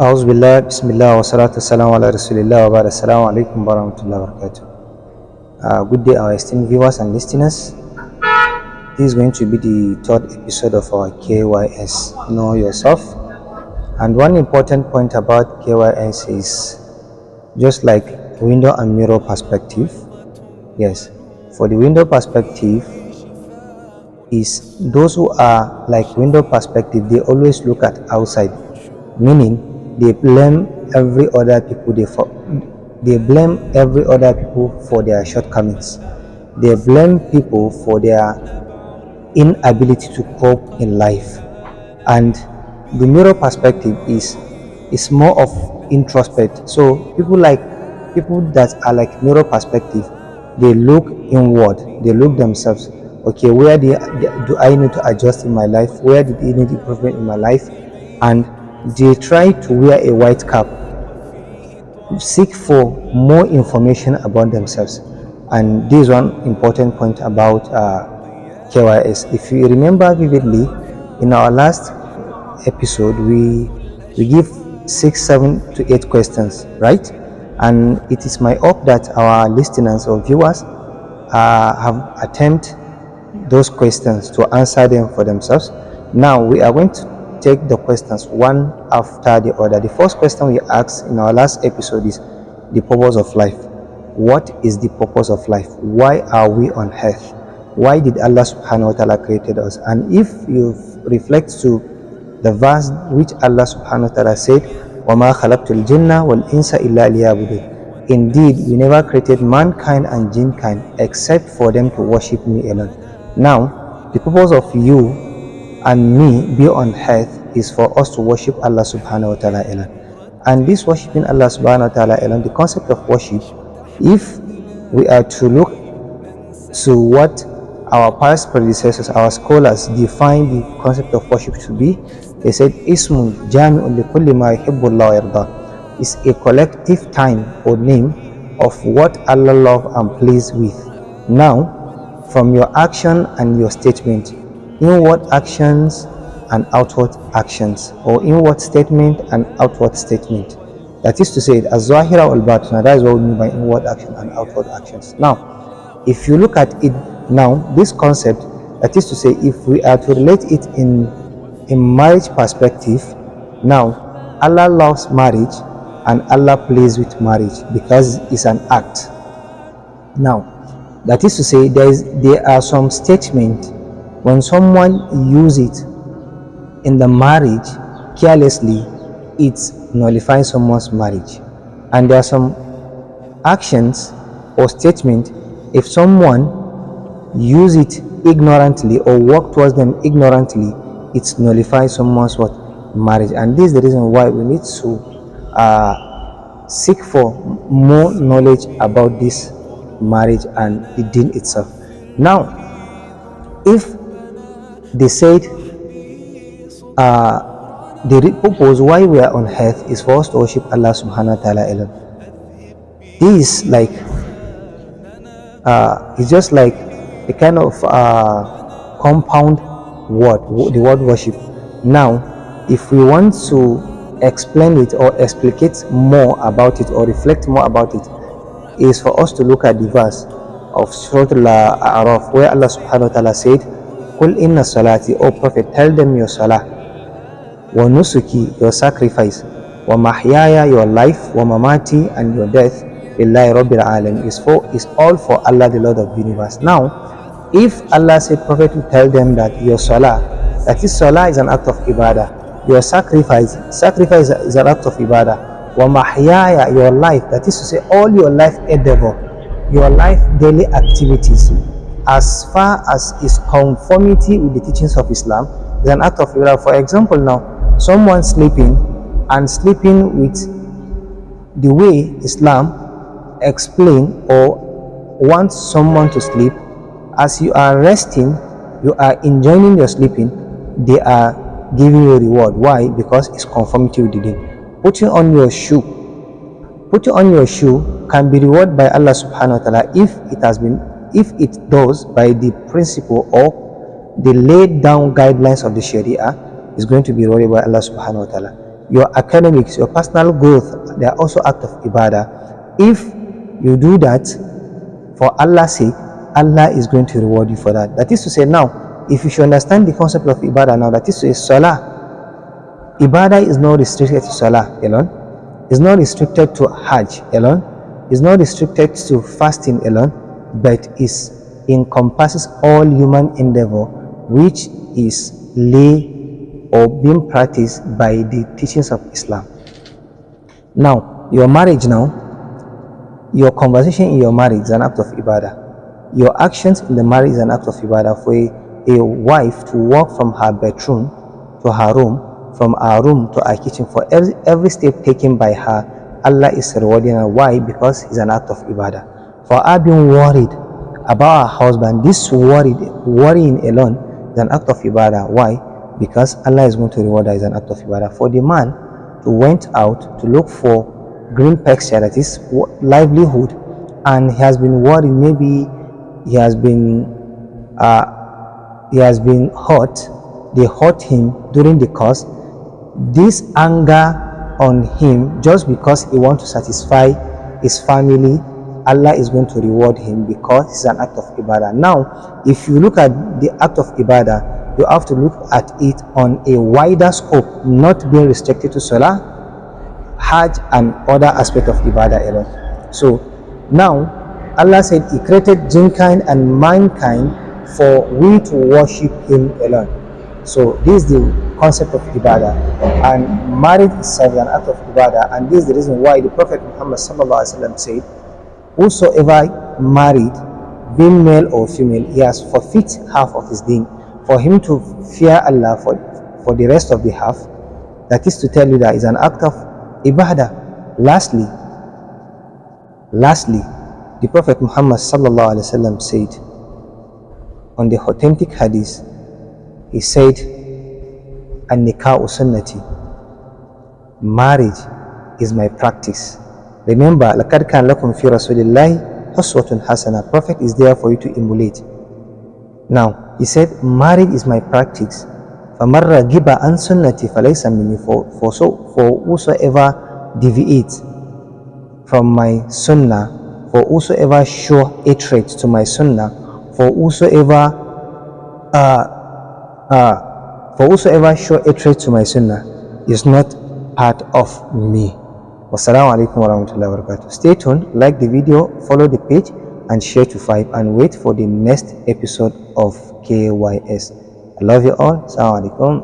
أعوذ بالله بسم الله والصلاة والسلام على رسول الله وبعد السلام عليكم ورحمة الله وبركاته. Good day our esteemed viewers and listeners. This is going to be the third episode of our KYS, Know Yourself. And one important point about KYS is just like window and mirror perspective. Yes, for the window perspective is those who are like window perspective, they always look at outside, meaning they blame every other people they blame every other people for their shortcomings. They blame people for their inability to cope in life. And the mirror perspective is more of introspect. So people that are like mirror perspective, they look inward, they look themselves. Okay, where do I need to adjust in my life? Where did I need improvement in my life? And they try to wear a white cap, seek for more information about themselves. And this is one important point about KYS. If you remember vividly, in our last episode, we give 6, 7 to 8 questions, right? And it is my hope that our listeners or viewers have attempted those questions to answer them for themselves. Now we are going to take the questions one after the other. The first question we asked in our last episode is the purpose of life. What is the purpose of life? Why are we on earth? Why did Allah subhanahu wa ta'ala created us? And if you reflect to the verse which Allah subhanahu wa ta'ala said, وَمَا خَلَقْتُ الْجِنَّ وَالْإِنسَ إِلَّا لِيَعْبُدُونِ, indeed we never created mankind and jinkind except for them to worship me alone. Now the purpose of you and me be on earth is for us to worship Allah subhanahu wa ta'ala alone. And this worshiping Allah subhanahu wa ta'ala alone, the concept of worship, if we are to look to what our past predecessors, our scholars define the concept of worship to be, they said ismun jami'un li kulli ma yuhibbu Allah wa yarda, is a collective time or name of what Allah loves and pleased with. Now from your action and your statement, inward actions and outward actions, or inward statement and outward statement. That is to say, az-zahira wal-batina, that is what we mean by inward action and outward actions. Now, if you look at it now, this concept, that is to say, if we are to relate it in a marriage perspective, now, Allah loves marriage and Allah plays with marriage because it's an act. Now, that is to say, there are some statements when someone uses it in the marriage carelessly, it nullifies someone's marriage. And there are some actions or statements, if someone use it ignorantly or work towards them ignorantly, it nullifies someone's marriage. And this is the reason why we need to seek for more knowledge about this marriage and the deen itself. Now, if they said the purpose why we are on earth is for us to worship Allah subhanahu wa ta'ala alone, this like it's just like a kind of compound word, the word worship. Now if we want to explain it or explicate more about it or reflect more about it, is for us to look at the verse of Surah Al-A'raf where Allah subhanahu wa ta'ala said, Qul inna salati, O Prophet, tell them your salah, wa nusuki, your sacrifice, wa mahyaya, your life, wa mamati, and your death, lillahi rabbil alamin, is all for Allah, the Lord of the universe. Now, if Allah said, Prophet, to tell them that your salah, that is salah is an act of ibadah, your sacrifice is an act of ibadah, wa mahyaya, your life, that is to say all your life endeavor, your life daily activities, as far as is conformity with the teachings of Islam, is an act of ibadah. For example, now someone sleeping with the way Islam explain or wants someone to sleep, as you are resting, you are enjoying your sleeping, they are giving you a reward. Why? Because it's conformity with the deen. Putting on your shoe can be rewarded by Allah subhanahu wa ta'ala if it does by the principle or the laid down guidelines of the Sharia, is going to be rewarded by Allah subhanahu wa ta'ala. your academics, your personal growth, they are also act of ibadah. If you do that for Allah's sake, Allah is going to reward you for that. That is to say, now, if you should understand the concept of ibadah now, that is to say, salah. Ibadah is not restricted to salah alone. It's not restricted to hajj alone. It's not restricted to fasting alone, but encompasses all human endeavor which is lay or being practiced by the teachings of Islam. Now, your marriage now, your conversation in your marriage is an act of ibadah. Your actions in the marriage is an act of ibadah. For a wife to walk from her bedroom to her room, from her room to her kitchen, for every step taken by her, Allah is rewarding her. Why? Because it's an act of ibadah. For her being worried about her husband, this worrying alone is an act of ibadah. Why? Because Allah is going to reward her as an act of ibadah. For the man who went out to look for green pasture, that is livelihood, and he has been worried, maybe he has been hurt, they hurt him during the course. This anger on him, just because he wants to satisfy his family, Allah is going to reward him because it's an act of ibadah. Now, if you look at the act of ibadah, you have to look at it on a wider scope, not being restricted to salah, hajj, and other aspects of ibadah alone. So now Allah said He created jinnkind and mankind for we to worship Him alone. So this is the concept of ibadah, and marriage itself is an act of ibadah, and this is the reason why the Prophet Muhammad sallallahu alaihi wasallam said, whosoever married, being male or female, he has forfeit half of his deen. For him to fear Allah for the rest of the half, that is to tell you that is an act of ibadah. Lastly, the Prophet Muhammad sallallahu alaihi wasallam said on the authentic hadith, he said, "An-nikāhu sunnati," marriage is my practice. Remember, لَقَدْ كَانَ لَكُمْ فِي رَسُولِ اللَّهِ أُسْوَةٌ حَسَنَةٌ. Prophet is there for you to emulate. Now, he said, marriage is my practice. فَمَنْ رَغِبَ عَنْ سُنَّتِي فَلَيْسَ مِنِّي. For whosoever deviates from my sunnah, for whosoever show hatred to my sunnah, for whosoever show hatred to my sunnah, is not part of me. Wassalamu alaikum warahmatullahi wabarakatuh. Stay tuned, like the video, follow the page, and share to 5, and wait for the next episode of KYS. I love you all. Assalamu alaikum.